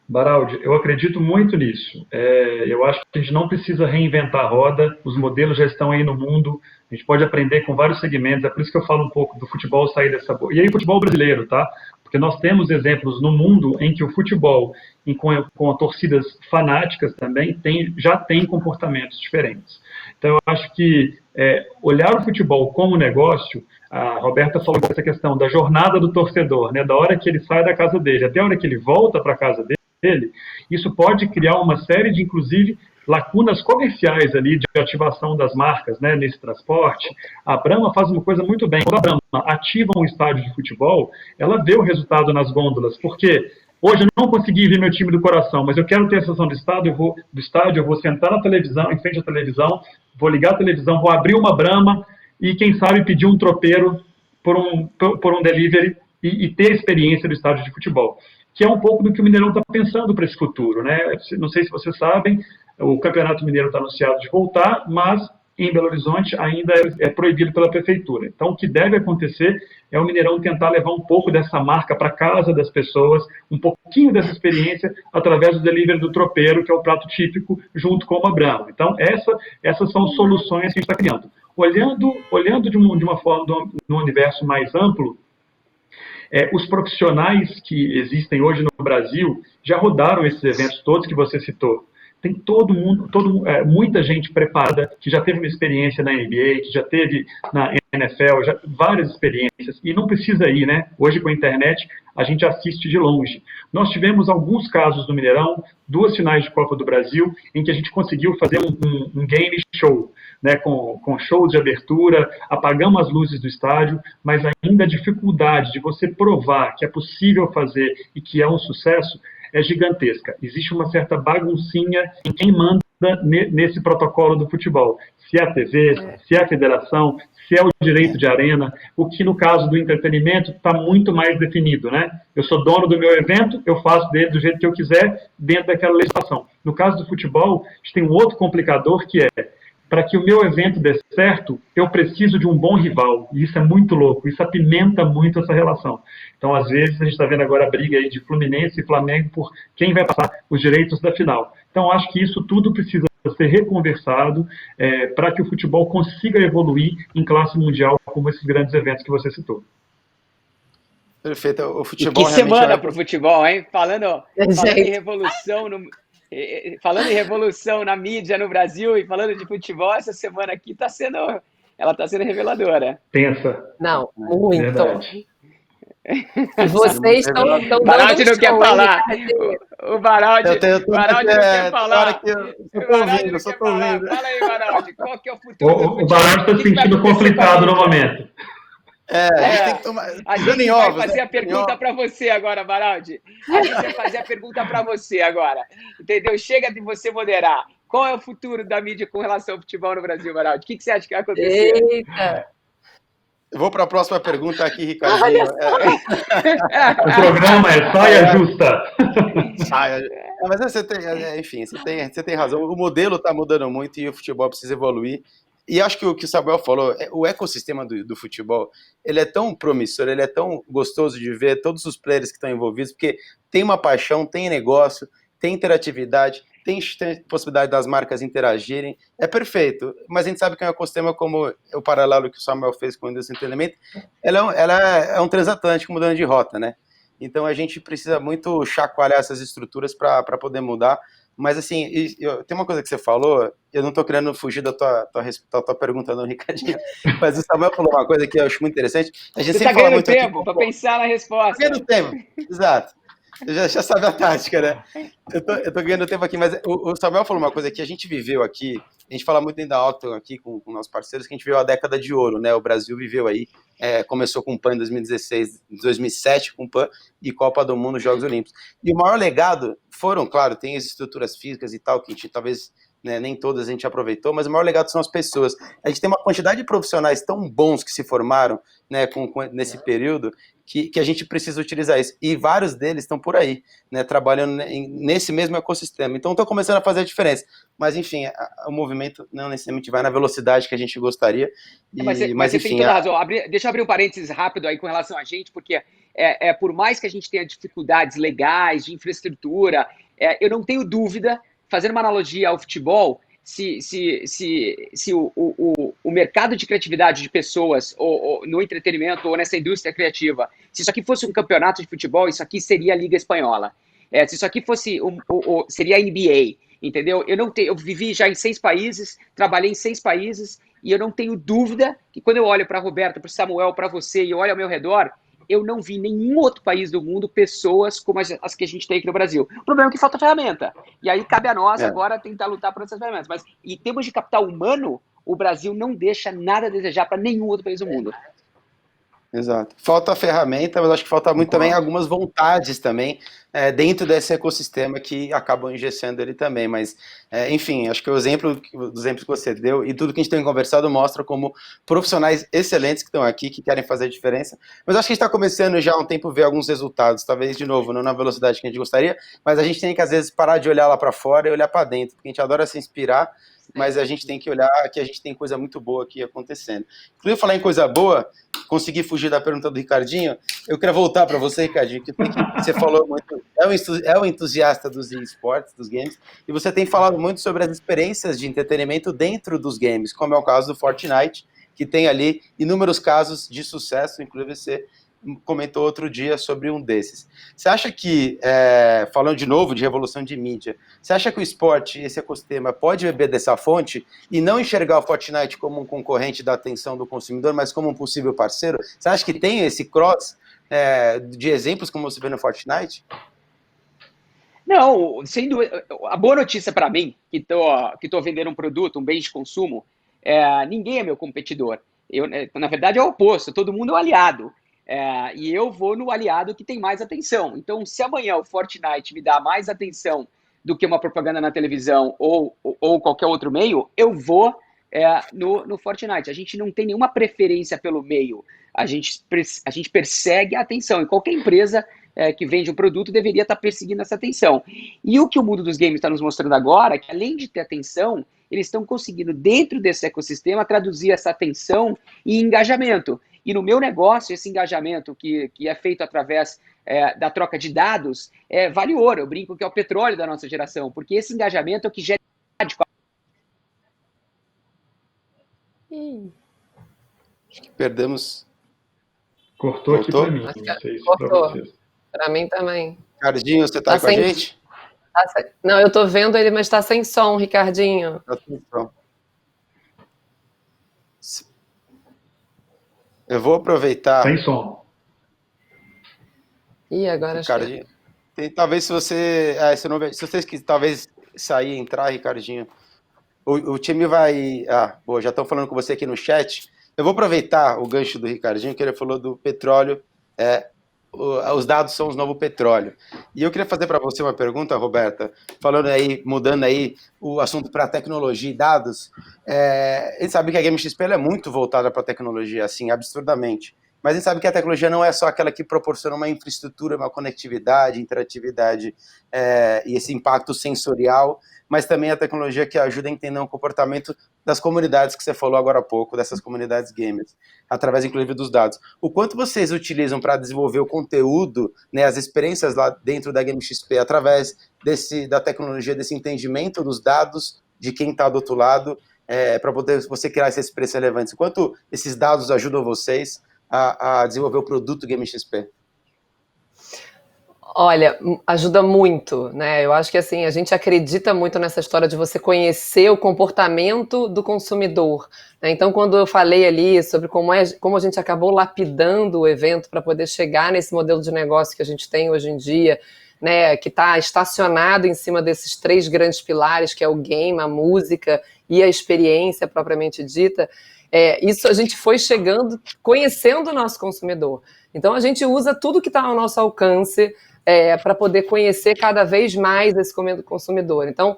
Baraldi, eu acredito muito nisso. Eu acho que a gente não precisa reinventar a roda, os modelos já estão aí no mundo, a gente pode aprender com vários segmentos, é por isso que eu falo um pouco do futebol sair dessa... E aí o futebol brasileiro, tá? Porque nós temos exemplos no mundo em que o futebol, com torcidas fanáticas também, já tem comportamentos diferentes. Então eu acho que olhar o futebol como negócio, a Roberta falou dessa questão da jornada do torcedor, né? Da hora que ele sai da casa dele até a hora que ele volta para a casa dele, isso pode criar uma série de, inclusive, lacunas comerciais ali de ativação das marcas, né, nesse transporte. A Brahma faz uma coisa muito bem. Quando a Brahma ativa um estádio de futebol, ela vê o resultado nas gôndolas, porque hoje eu não consegui ver meu time do coração, mas eu quero ter a sensação do estádio, eu vou sentar na televisão, em frente à televisão, vou ligar a televisão, vou abrir uma Brahma e, quem sabe, pedir um tropeiro por um delivery e ter a experiência do estádio de futebol, que é um pouco do que o Mineirão está pensando para esse futuro, né? Não sei se vocês sabem, o Campeonato Mineiro está anunciado de voltar, mas em Belo Horizonte ainda é proibido pela prefeitura. Então, o que deve acontecer é o Mineirão tentar levar um pouco dessa marca para casa das pessoas, um pouquinho dessa experiência, através do delivery do tropeiro, que é o prato típico, junto com a Brahma. Então, essas são soluções que a gente está criando. Olhando de uma forma, no universo mais amplo, os profissionais que existem hoje no Brasil já rodaram esses eventos todos que você citou. Tem muita gente preparada, que já teve uma experiência na NBA, que já teve na NFL, várias experiências, e não precisa ir, né? Hoje, com a internet, a gente assiste de longe. Nós tivemos alguns casos no Mineirão, 2 finais de Copa do Brasil, em que a gente conseguiu fazer um game show, né, com shows de abertura, apagamos as luzes do estádio, mas ainda a dificuldade de você provar que é possível fazer e que é um sucesso é gigantesca. Existe uma certa baguncinha em quem manda nesse protocolo do futebol. Se é a TV, se é a federação, se é o direito de arena, o que no caso do entretenimento está muito mais definido, né? Eu sou dono do meu evento, eu faço dele do jeito que eu quiser, dentro daquela legislação. No caso do futebol, a gente tem um outro complicador que para que o meu evento dê certo, eu preciso de um bom rival. E isso é muito louco, isso apimenta muito essa relação. Então, às vezes, a gente está vendo agora a briga aí de Fluminense e Flamengo por quem vai passar os direitos da final. Então, acho que isso tudo precisa ser reconversado para que o futebol consiga evoluir em classe mundial, como esses grandes eventos que você citou. Perfeito. O futebol e que semana para o futebol, hein? Falando em revolução falando em revolução na mídia no Brasil e falando de futebol, essa semana aqui está sendo reveladora. Tensa. Não, muito. Verdade. Vocês estão dando Baraldi não quer falar. O Baraldi não quer falar. Eu só tô ouvindo. Fala aí, Baraldi. Qual que é o futuro do futebol? O Baraldi está se sentindo conflitado no momento. A gente tem que tomar. A gente vai fazer a pergunta para você agora, Baraldi. A gente vai fazer a pergunta para você agora. Entendeu? Chega de você moderar. Qual é o futuro da mídia com relação ao futebol no Brasil, Baraldi? O que você acha que vai acontecer? Eita! Eu vou para a próxima pergunta aqui, Ricardinho. O programa é saia justa. Mas você tem, enfim, você tem razão. O modelo está mudando muito e o futebol precisa evoluir. E acho que o que o Samuel falou, o ecossistema do futebol, ele é tão promissor, ele é tão gostoso de ver todos os players que estão envolvidos, porque tem uma paixão, tem negócio, tem interatividade, tem possibilidade das marcas interagirem, é perfeito. Mas a gente sabe que é um ecossistema como o paralelo que o Samuel fez com o Indústria de Entretenimento, ela é um transatlântico mudando de rota, né? Então a gente precisa muito chacoalhar essas estruturas para poder mudar. Mas assim, tem uma coisa que você falou, eu não estou querendo fugir da tua pergunta, não, Ricardinho, mas o Samuel falou uma coisa que eu acho muito interessante. A gente Você está ganhando tempo para pensar na resposta. Ganhando tempo, exato. Eu já sabe a tática, né? Eu tô ganhando tempo aqui, mas o Samuel falou uma coisa que a gente viveu aqui, a gente fala muito dentro da Octagon aqui com nossos parceiros, que a gente viveu a década de ouro, né? O Brasil viveu aí, começou com o PAN em 2016, 2007 com o PAN e Copa do Mundo, Jogos Olímpicos. E o maior legado foram, claro, tem as estruturas físicas e tal, que a gente talvez, né, nem todas a gente aproveitou, mas o maior legado são as pessoas. A gente tem uma quantidade de profissionais tão bons que se formaram, né, nesse período, que a gente precisa utilizar isso. E vários deles estão por aí, né, trabalhando nesse mesmo ecossistema. Então, estão começando a fazer a diferença. Mas, enfim, o movimento não necessariamente vai na velocidade que a gente gostaria. Mas você enfim, tem toda a razão. Deixa eu abrir um parênteses rápido aí com relação a gente, porque por mais que a gente tenha dificuldades legais, de infraestrutura, eu não tenho dúvida, fazendo uma analogia ao futebol, se o mercado de criatividade de pessoas ou no entretenimento ou nessa indústria criativa, se isso aqui fosse um campeonato de futebol, isso aqui seria a Liga Espanhola. Se isso aqui fosse seria a NBA, entendeu? Eu vivi já em 6 países, trabalhei em 6 países e eu não tenho dúvida que quando eu olho para a Roberta, para o Samuel, para você e eu olho ao meu redor, eu não vi em nenhum outro país do mundo pessoas como as que a gente tem aqui no Brasil. O problema é que falta ferramenta. E aí cabe a nós agora tentar lutar por essas ferramentas. Mas em termos de capital humano, o Brasil não deixa nada a desejar para nenhum outro país do mundo. Exato. Falta ferramenta, mas acho que falta muito também algumas vontades também dentro desse ecossistema que acabam engessando ele também. Mas, enfim, acho que os exemplos que você deu e tudo que a gente tem conversado mostra como profissionais excelentes que estão aqui, que querem fazer a diferença. Mas acho que a gente está começando já há um tempo a ver alguns resultados, talvez, de novo, não na velocidade que a gente gostaria, mas a gente tem que, às vezes, parar de olhar lá para fora e olhar para dentro, porque a gente adora se inspirar, mas a gente tem que olhar que a gente tem coisa muito boa aqui acontecendo. Inclusive, falar em coisa boa, consegui fugir da pergunta do Ricardinho, eu queria voltar para você, Ricardinho, que você falou muito, é um entusiasta dos esportes, dos games, e você tem falado muito sobre as experiências de entretenimento dentro dos games, como é o caso do Fortnite, que tem ali inúmeros casos de sucesso, inclusive você comentou outro dia sobre um desses. Você acha que, falando de novo de revolução de mídia, você acha que o esporte, esse ecossistema, pode beber dessa fonte e não enxergar o Fortnite como um concorrente da atenção do consumidor, mas como um possível parceiro? Você acha que tem esse cross de exemplos como você vê no Fortnite? Não, sem dúvida. A boa notícia para mim, que tô vendendo um produto, um bem de consumo, ninguém é meu competidor. Na verdade, é o oposto, todo mundo é um aliado. E eu vou no aliado que tem mais atenção. Então, se amanhã o Fortnite me dá mais atenção do que uma propaganda na televisão ou qualquer outro meio, eu vou no Fortnite. A gente não tem nenhuma preferência pelo meio. A gente persegue a atenção. E qualquer empresa que vende um produto deveria estar perseguindo essa atenção. E o que o mundo dos games está nos mostrando agora é que, além de ter atenção, eles estão conseguindo, dentro desse ecossistema, traduzir essa atenção em engajamento. E no meu negócio, esse engajamento que é feito através da troca de dados, vale ouro. Eu brinco que é o petróleo da nossa geração, porque esse engajamento é o que gera... Acho que perdemos... Cortou aqui para mim, não sei se para vocês. Para mim também. Ricardinho, você está com a gente? Não, eu estou vendo ele, mas está sem som, Ricardinho. Está sem som. Eu vou aproveitar... Sem som. Ih, agora Ricardinho, talvez se você... se vocês quiserem talvez sair e entrar, Ricardinho, o time vai... já estão falando com você aqui no chat. Eu vou aproveitar o gancho do Ricardinho, que ele falou do petróleo os dados são o novo petróleo. E eu queria fazer para você uma pergunta, Roberta, falando aí, mudando aí o assunto para tecnologia e dados. A gente sabe que a GameXP é muito voltada para a tecnologia, assim, absurdamente. Mas a gente sabe que a tecnologia não é só aquela que proporciona uma infraestrutura, uma conectividade, interatividade e esse impacto sensorial, mas também a tecnologia que ajuda a entender o comportamento das comunidades que você falou agora há pouco, dessas comunidades gamers, através, inclusive, dos dados. O quanto vocês utilizam para desenvolver o conteúdo, né, as experiências lá dentro da GameXP, através da tecnologia, desse entendimento dos dados de quem está do outro lado, para poder você criar essas experiências relevantes? O quanto esses dados ajudam vocês a desenvolver o produto GameXP? Olha, ajuda muito, né? Eu acho que assim, a gente acredita muito nessa história de você conhecer o comportamento do consumidor, né? Então, quando eu falei ali sobre como a gente acabou lapidando o evento para poder chegar nesse modelo de negócio que a gente tem hoje em dia, né, que está estacionado em cima desses 3 grandes pilares, que é o game, a música e a experiência propriamente dita, isso a gente foi chegando, conhecendo o nosso consumidor. Então, a gente usa tudo que está ao nosso alcance para poder conhecer cada vez mais esse consumidor. Então,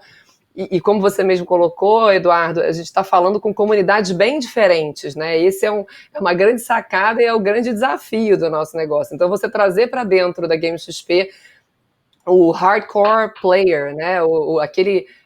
e como você mesmo colocou, Eduardo, a gente está falando com comunidades bem diferentes, né? Esse é uma grande sacada e é o grande desafio do nosso negócio. Então, você trazer para dentro da GameXP o hardcore player, né?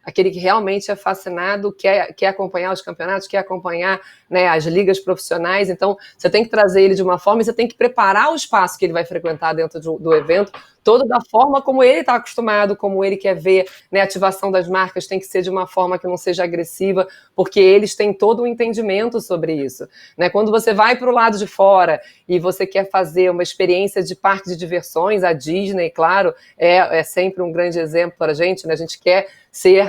Aquele que realmente é fascinado, quer acompanhar os campeonatos, quer acompanhar, né, as ligas profissionais. Então, você tem que trazer ele de uma forma e você tem que preparar o espaço que ele vai frequentar dentro do evento, todo da forma como ele está acostumado, como ele quer ver, né? A ativação das marcas tem que ser de uma forma que não seja agressiva, porque eles têm todo um entendimento sobre isso, né? Quando você vai para o lado de fora e você quer fazer uma experiência de parque de diversões, a Disney, claro, é sempre um grande exemplo para a gente, né? A gente quer ser,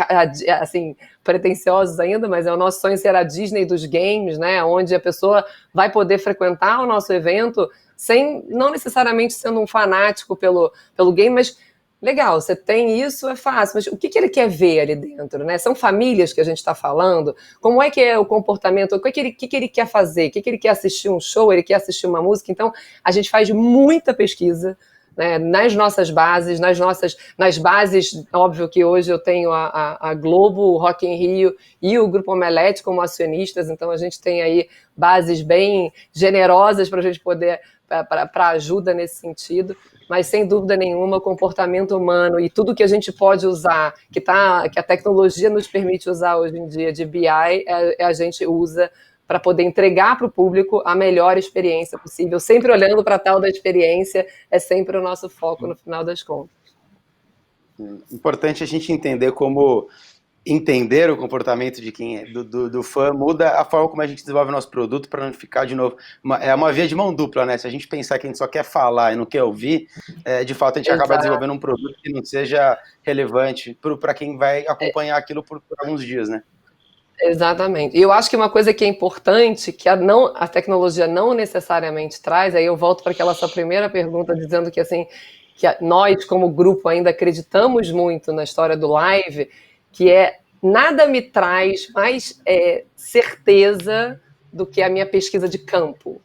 assim, pretensiosos ainda, mas é o nosso sonho ser a Disney dos games, né? Onde a pessoa vai poder frequentar o nosso evento não necessariamente sendo um fanático pelo game, mas legal, você tem isso, é fácil, mas o que ele quer ver ali dentro, né? São famílias que a gente está falando, como é que é o comportamento, o que ele quer fazer, o que ele quer assistir um show, ele quer assistir uma música. Então, a gente faz muita pesquisa, né, nas nossas bases, nas bases, óbvio que hoje eu tenho a Globo, o Rock in Rio e o Grupo Omelete como acionistas, então a gente tem aí bases bem generosas para a gente poder, para ajuda nesse sentido, mas sem dúvida nenhuma o comportamento humano e tudo que a gente pode usar, que a tecnologia nos permite usar hoje em dia de BI, a gente usa para poder entregar para o público a melhor experiência possível, sempre olhando para a tal da experiência, é sempre o nosso foco no final das contas. Importante a gente entender como entender o comportamento de quem do fã muda a forma como a gente desenvolve o nosso produto para não ficar de novo. É uma via de mão dupla, né? Se a gente pensar que a gente só quer falar e não quer ouvir, de fato a gente acaba desenvolvendo um produto que não seja relevante para quem vai acompanhar aquilo por alguns dias, né? Exatamente. E eu acho que uma coisa que é importante, que a tecnologia não necessariamente traz, aí eu volto para aquela sua primeira pergunta, dizendo que, assim, que nós, como grupo, ainda acreditamos muito na história do live, que nada me traz mais certeza do que a minha pesquisa de campo.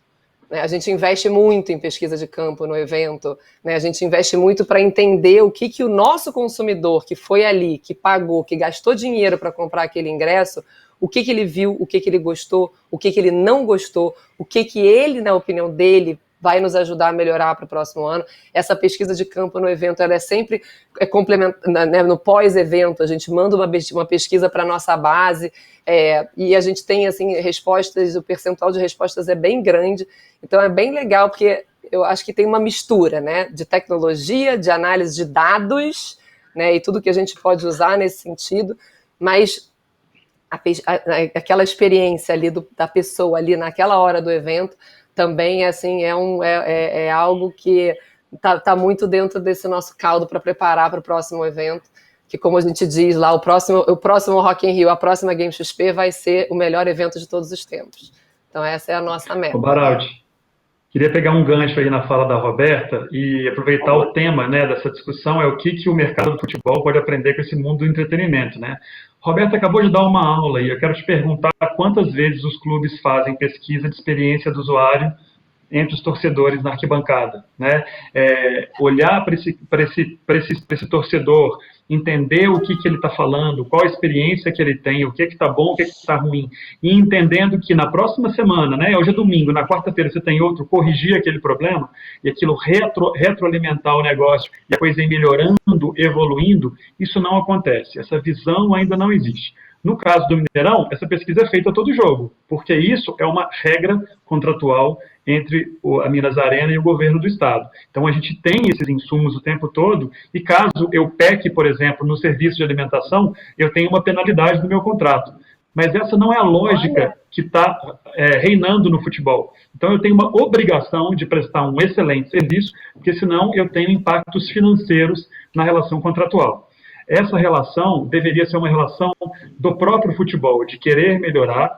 Né? A gente investe muito em pesquisa de campo no evento, né? A gente investe muito para entender o que o nosso consumidor, que foi ali, que pagou, que gastou dinheiro para comprar aquele ingresso, o que ele viu, o que ele gostou, o que ele não gostou, o que ele, na opinião dele, vai nos ajudar a melhorar para o próximo ano. Essa pesquisa de campo no evento, ela é sempre complementar, né, no pós-evento, a gente manda uma pesquisa para a nossa base, e a gente tem, assim, respostas, o percentual de respostas é bem grande, então é bem legal, porque eu acho que tem uma mistura, né, de tecnologia, de análise de dados, né, e tudo que a gente pode usar nesse sentido, mas aquela experiência ali da pessoa ali naquela hora do evento também, assim, é algo que tá muito dentro desse nosso caldo para preparar para o próximo evento, que, como a gente diz lá, o próximo Rock in Rio, a próxima GameXP vai ser o melhor evento de todos os tempos. Então essa é a nossa meta. Ô Baraldi, queria pegar um gancho aí na fala da Roberta e aproveitar o tema, né, dessa discussão, é o que o mercado do futebol pode aprender com esse mundo do entretenimento, né? Roberta acabou de dar uma aula e eu quero te perguntar quantas vezes os clubes fazem pesquisa de experiência do usuário entre os torcedores na arquibancada, né? Olhar para esse torcedor, entender o que ele está falando, qual a experiência que ele tem, o que está bom, o que está ruim, e entendendo que na próxima semana, né, hoje é domingo, na quarta-feira você tem outro, corrigir aquele problema, e aquilo retroalimentar o negócio, e a coisa ir melhorando, evoluindo, isso não acontece, essa visão ainda não existe. No caso do Mineirão, essa pesquisa é feita a todo jogo, porque isso é uma regra contratual entre a Minas Arena e o governo do estado. Então a gente tem esses insumos o tempo todo, e caso eu peque, por exemplo, no serviço de alimentação, eu tenho uma penalidade no meu contrato. Mas essa não é a lógica que está reinando no futebol. Então eu tenho uma obrigação de prestar um excelente serviço, porque senão eu tenho impactos financeiros na relação contratual. Essa relação deveria ser uma relação do próprio futebol, de querer melhorar.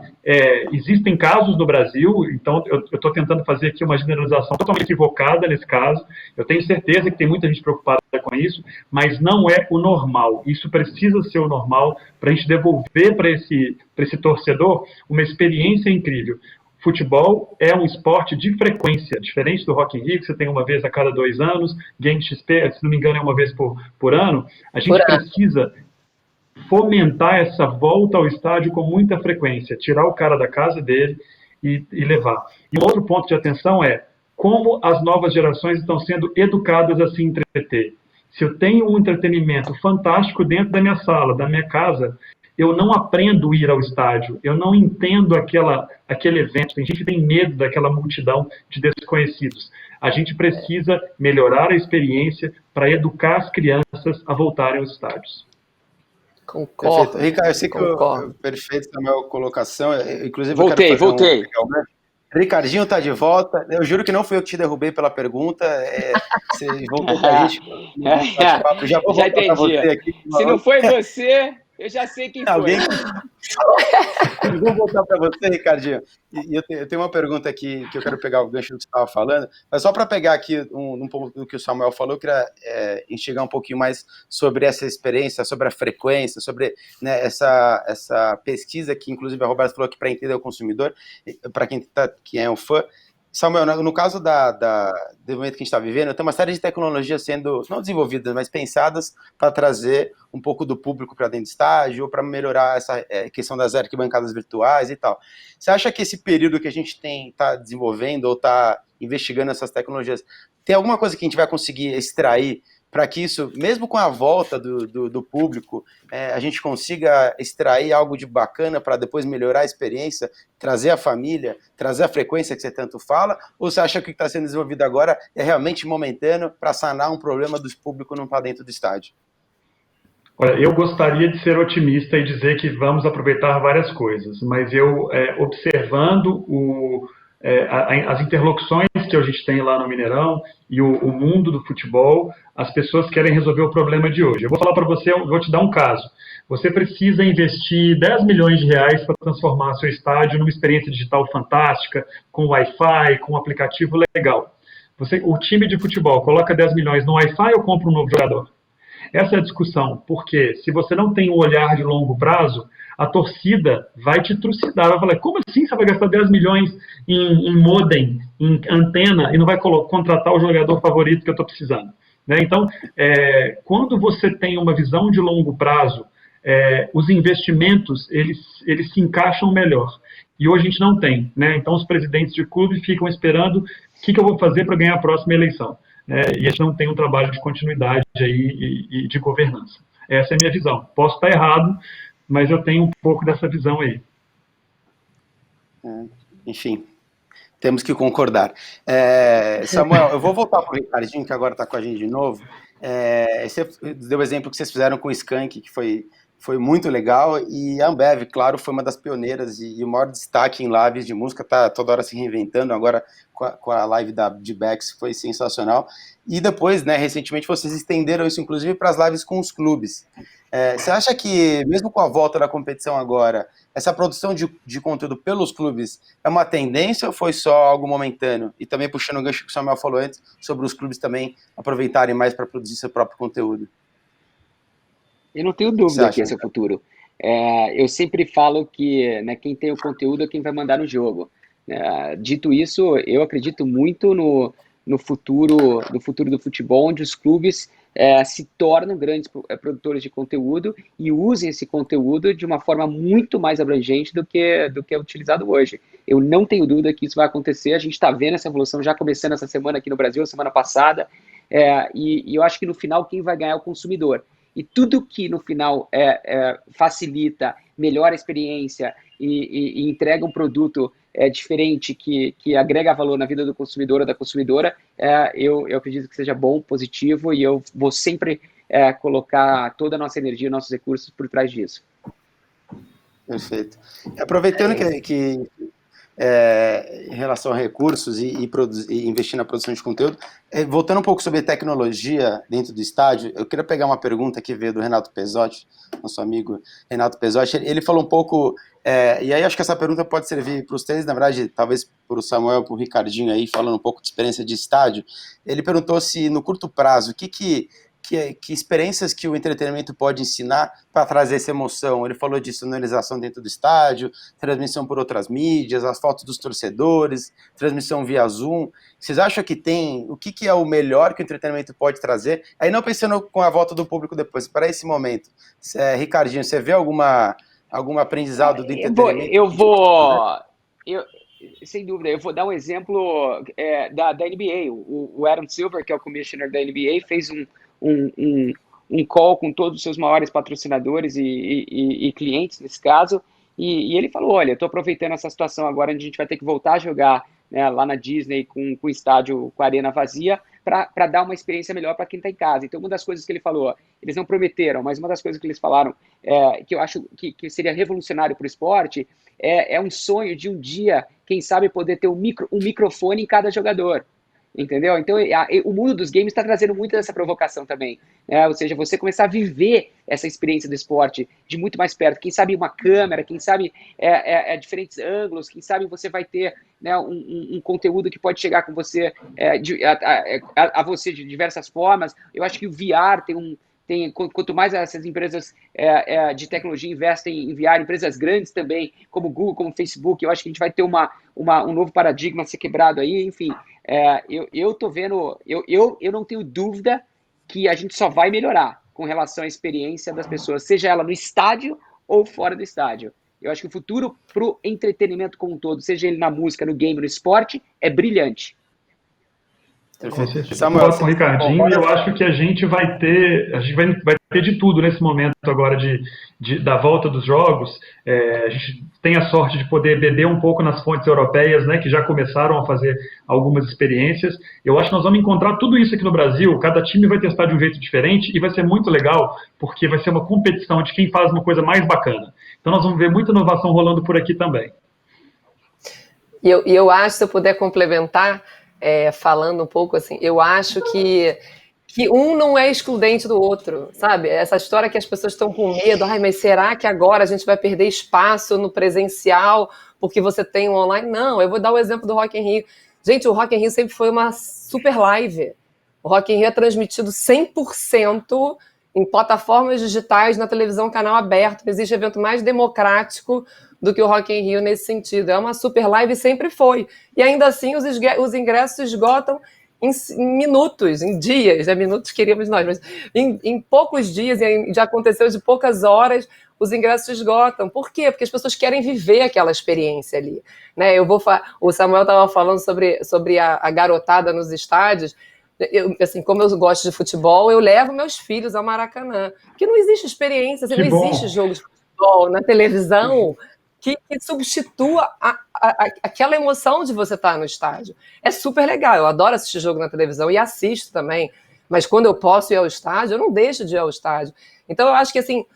Existem casos no Brasil, então eu estou tentando fazer aqui uma generalização totalmente equivocada nesse caso. Eu tenho certeza que tem muita gente preocupada com isso, mas não é o normal. Isso precisa ser o normal para a gente devolver para esse torcedor uma experiência incrível. Futebol é um esporte de frequência, diferente do Rock in Rio, que você tem uma vez a cada 2 anos, Game XP, se não me engano, é uma vez por ano. A gente precisa fomentar essa volta ao estádio com muita frequência, tirar o cara da casa dele e levar. E um outro ponto de atenção é como as novas gerações estão sendo educadas a se entreter. Se eu tenho um entretenimento fantástico dentro da minha sala, da minha casa, eu não aprendo a ir ao estádio, eu não entendo aquele evento, tem gente que tem medo daquela multidão de desconhecidos. A gente precisa melhorar a experiência para educar as crianças a voltarem aos estádios. Concordo. Perfeito. Ricardo, eu sei que perfeito, Samuel, colocação. Inclusive, voltei. Ricardinho está de volta. Eu juro que não fui eu que te derrubei pela pergunta. Você voltou com a gente. Já vou voltar para você aqui. Se não foi você, eu já sei quem foi. Eu vou voltar para você, Ricardinho. E eu tenho uma pergunta aqui que eu quero pegar o gancho do que você estava falando, mas só para pegar aqui um pouco do que o Samuel falou, eu queria enxergar um pouquinho mais sobre essa experiência, sobre a frequência, sobre, né, essa pesquisa que, inclusive, a Roberta falou que para entender o consumidor, para quem é um fã. Samuel, no caso do momento que a gente está vivendo, tem uma série de tecnologias sendo, não desenvolvidas, mas pensadas para trazer um pouco do público para dentro do estádio, ou para melhorar essa questão das arquibancadas virtuais e tal. Você acha que esse período que a gente está desenvolvendo ou está investigando essas tecnologias, tem alguma coisa que a gente vai conseguir extrair para que isso, mesmo com a volta do público, a gente consiga extrair algo de bacana para depois melhorar a experiência, trazer a família, trazer a frequência que você tanto fala, ou você acha que o que está sendo desenvolvido agora é realmente momentâneo para sanar um problema do público não estar dentro do estádio? Olha, eu gostaria de ser otimista e dizer que vamos aproveitar várias coisas, mas eu, observando as interlocuções que a gente tem lá no Mineirão e o mundo do futebol, as pessoas querem resolver o problema de hoje. Eu vou falar para você, eu vou te dar um caso. Você precisa investir 10 milhões de reais para transformar seu estádio numa experiência digital fantástica, com Wi-Fi, com um aplicativo legal. O time de futebol coloca 10 milhões no Wi-Fi ou compra um novo jogador? Essa é a discussão, porque se você não tem um olhar de longo prazo, a torcida vai te trucidar, vai falar, como assim você vai gastar 10 milhões em modem, em antena, e não vai contratar o jogador favorito que eu estou precisando? Né? Então, quando você tem uma visão de longo prazo, os investimentos, eles se encaixam melhor. E hoje a gente não tem. Né? Então, os presidentes de clube ficam esperando o que eu vou fazer para ganhar a próxima eleição. E a gente não tem um trabalho de continuidade aí e de governança. Essa é a minha visão. Posso estar errado, mas eu tenho um pouco dessa visão aí. Enfim, temos que concordar. Samuel, eu vou voltar para o Ricardinho, que agora está com a gente de novo. Você deu o exemplo que vocês fizeram com o Skank, que foi muito legal, e a Ambev, claro, foi uma das pioneiras, e o maior destaque em lives de música, está toda hora se reinventando, agora com a live de Bex foi sensacional, e depois, né, recentemente, vocês estenderam isso, inclusive, para as lives com os clubes. Você acha que, mesmo com a volta da competição agora, essa produção de conteúdo pelos clubes é uma tendência ou foi só algo momentâneo? E também puxando o gancho que o Samuel falou antes, sobre os clubes também aproveitarem mais para produzir seu próprio conteúdo. Eu não tenho dúvida que esse é o futuro. Eu sempre falo que, né, quem tem o conteúdo é quem vai mandar no jogo. Dito isso, eu acredito muito no futuro do futebol, onde os clubes se tornam grandes produtores de conteúdo e usem esse conteúdo de uma forma muito mais abrangente do que é utilizado hoje. Eu não tenho dúvida que isso vai acontecer, a gente está vendo essa evolução já começando essa semana aqui no Brasil, semana passada, e eu acho que no final quem vai ganhar é o consumidor. E tudo que no final facilita, melhora a experiência e entrega um produto diferente, que agrega valor na vida do consumidor ou da consumidora, eu acredito que seja bom, positivo, e eu vou sempre colocar toda a nossa energia, nossos recursos por trás disso. Perfeito. Aproveitando que em relação a recursos e investir na produção de conteúdo, voltando um pouco sobre tecnologia dentro do estádio, eu queria pegar uma pergunta que veio do Renato Pesotti, nosso amigo Renato Pesotti. Ele falou um pouco, e aí acho que essa pergunta pode servir para os três, na verdade, talvez para o Samuel, para o Ricardinho aí, falando um pouco de experiência de estádio. Ele perguntou se no curto prazo, que experiências que o entretenimento pode ensinar para trazer essa emoção. Ele falou de sonorização dentro do estádio, transmissão por outras mídias, as fotos dos torcedores, transmissão via Zoom. Vocês acham que tem... O que é o melhor que o entretenimento pode trazer? Aí não pensando com a volta do público depois, para esse momento. Ricardinho, você vê algum aprendizado do entretenimento? Sem dúvida, eu vou dar um exemplo da NBA. O Adam Silver, que é o commissioner da NBA, fez um call com todos os seus maiores patrocinadores e clientes, nesse caso, e ele falou, olha, estou aproveitando essa situação agora onde a gente vai ter que voltar a jogar, né, lá na Disney com o estádio, com a arena vazia, para dar uma experiência melhor para quem está em casa. Então, uma das coisas que ele falou, eles não prometeram, mas uma das coisas que eles falaram, que eu acho que seria revolucionário para o esporte, é um sonho de um dia, quem sabe, poder ter um microfone em cada jogador. Entendeu? Então, o mundo dos games está trazendo muito dessa provocação também. Ou seja, você começar a viver essa experiência do esporte de muito mais perto. Quem sabe uma câmera, quem sabe diferentes ângulos, quem sabe você vai ter, né, um conteúdo que pode chegar com você, a você de diversas formas. Eu acho que o VR quanto mais essas empresas de tecnologia investem em VR, empresas grandes também, como Google, como Facebook, eu acho que a gente vai ter um novo paradigma a ser quebrado aí, enfim. Eu tô vendo, eu não tenho dúvida que a gente só vai melhorar com relação à experiência das pessoas, seja ela no estádio ou fora do estádio. Eu acho que o futuro pro entretenimento como um todo, seja ele na música, no game, no esporte, é brilhante. Samuel, com o Ricardinho, eu acho que a gente vai ter de tudo nesse momento agora da volta dos jogos. A gente tem a sorte de poder beber um pouco nas fontes europeias, né, que já começaram a fazer algumas experiências. Eu acho que nós vamos encontrar tudo isso aqui no Brasil. Cada time vai testar de um jeito diferente e vai ser muito legal, porque vai ser uma competição de quem faz uma coisa mais bacana. Então nós vamos ver muita inovação rolando por aqui também. E eu acho, se eu puder complementar, falando um pouco assim, eu acho que um não é excludente do outro, sabe? Essa história que as pessoas estão com medo, mas será que agora a gente vai perder espaço no presencial porque você tem um online? Não, eu vou dar o exemplo do Rock in Rio. Gente, o Rock in Rio sempre foi uma super live. O Rock in Rio é transmitido 100% em plataformas digitais, na televisão, canal aberto. Não existe evento mais democrático do que o Rock in Rio nesse sentido. É uma super live e sempre foi. E ainda assim os ingressos esgotam em minutos, em dias, minutos queríamos nós, mas em poucos dias, já aconteceu de poucas horas, os ingressos esgotam. Por quê? Porque as pessoas querem viver aquela experiência ali. Né? O Samuel estava falando sobre a garotada nos estádios. Assim, como eu gosto de futebol, eu levo meus filhos ao Maracanã. Porque não existe experiência, não existe jogo de futebol na televisão que substitua aquela emoção de você estar no estádio. É super legal, eu adoro assistir jogo na televisão e assisto também, mas quando eu posso ir ao estádio, eu não deixo de ir ao estádio. Então eu acho que assim,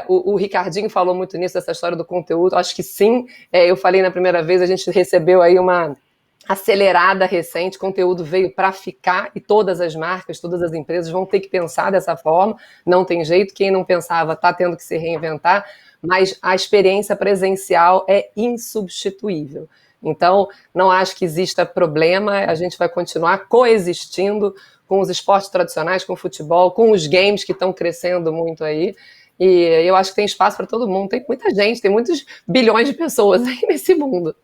o Ricardinho falou muito nisso, dessa história do conteúdo, acho que sim, eu falei na primeira vez, a gente recebeu aí uma acelerada recente, conteúdo veio para ficar e todas as marcas, todas as empresas vão ter que pensar dessa forma, não tem jeito, quem não pensava está tendo que se reinventar, mas a experiência presencial é insubstituível. Então, não acho que exista problema, a gente vai continuar coexistindo com os esportes tradicionais, com o futebol, com os games que estão crescendo muito aí, e eu acho que tem espaço para todo mundo, tem muita gente, tem muitos bilhões de pessoas aí nesse mundo.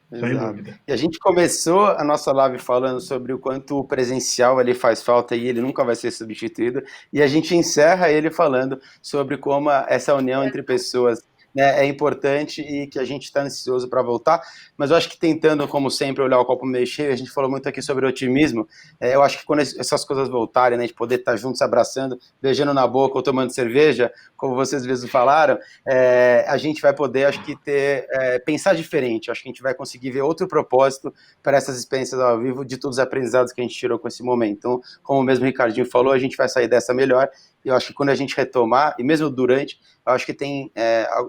sem Exato. dúvida. E a gente começou a nossa live falando sobre o quanto o presencial ele faz falta e ele nunca vai ser substituído. E a gente encerra ele falando sobre como essa união entre pessoas, né, é importante e que a gente está ansioso para voltar. Mas eu acho que tentando, como sempre, olhar o copo meio cheio, a gente falou muito aqui sobre otimismo. Eu acho que quando essas coisas voltarem, né, a gente poder estar juntos, abraçando, beijando na boca ou tomando cerveja, como vocês mesmos falaram, a gente vai poder, acho que, pensar diferente. Acho que a gente vai conseguir ver outro propósito para essas experiências ao vivo de todos os aprendizados que a gente tirou com esse momento. Então, como mesmo o Ricardinho falou, a gente vai sair dessa melhor. E eu acho que quando a gente retomar, e mesmo durante, eu acho que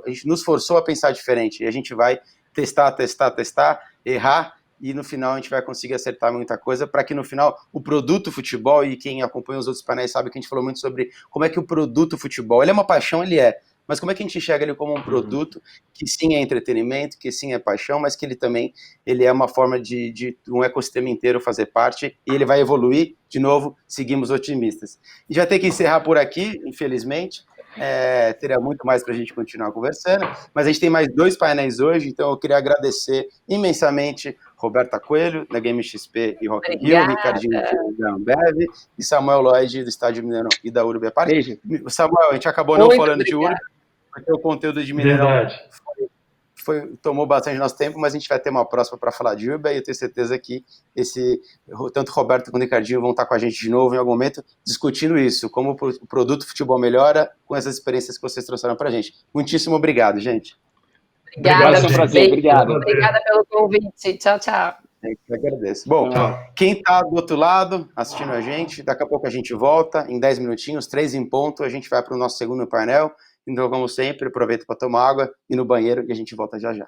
a gente nos forçou a pensar diferente. E a gente vai testar, errar, e no final a gente vai conseguir acertar muita coisa, para que no final o produto futebol, e quem acompanha os outros painéis sabe que a gente falou muito sobre como é que o produto futebol, ele é uma paixão, mas como é que a gente enxerga ele como um produto que sim é entretenimento, que sim é paixão, mas que ele é uma forma de um ecossistema inteiro fazer parte, e ele vai evoluir, de novo, seguimos otimistas. E já tem que encerrar por aqui, infelizmente, teria muito mais para a gente continuar conversando, mas a gente tem mais 2 painéis hoje, então eu queria agradecer imensamente Roberta Coelho, da Game XP e Rock in Rio, Ricardinho da Ambev e Samuel Lloyd, do Estádio Mineirão e da Urbe Park. Beijo. Samuel, a gente acabou não falando de Urbe, porque o conteúdo de Mineirão tomou bastante nosso tempo, mas a gente vai ter uma próxima para falar de Urbe, e eu tenho certeza que tanto Roberto quanto o Ricardinho vão estar com a gente de novo em algum momento, discutindo isso, como o produto futebol melhora com essas experiências que vocês trouxeram para a gente. Muitíssimo obrigado, gente. Obrigada, Foi um prazer, obrigado. Obrigada pelo convite. Tchau, tchau. Eu que agradeço. Bom, quem está do outro lado, assistindo a gente, daqui a pouco a gente volta, em 10 minutinhos, 3 em ponto, a gente vai para o nosso segundo painel. Então, como sempre, aproveita para tomar água, ir no banheiro e a gente volta já já.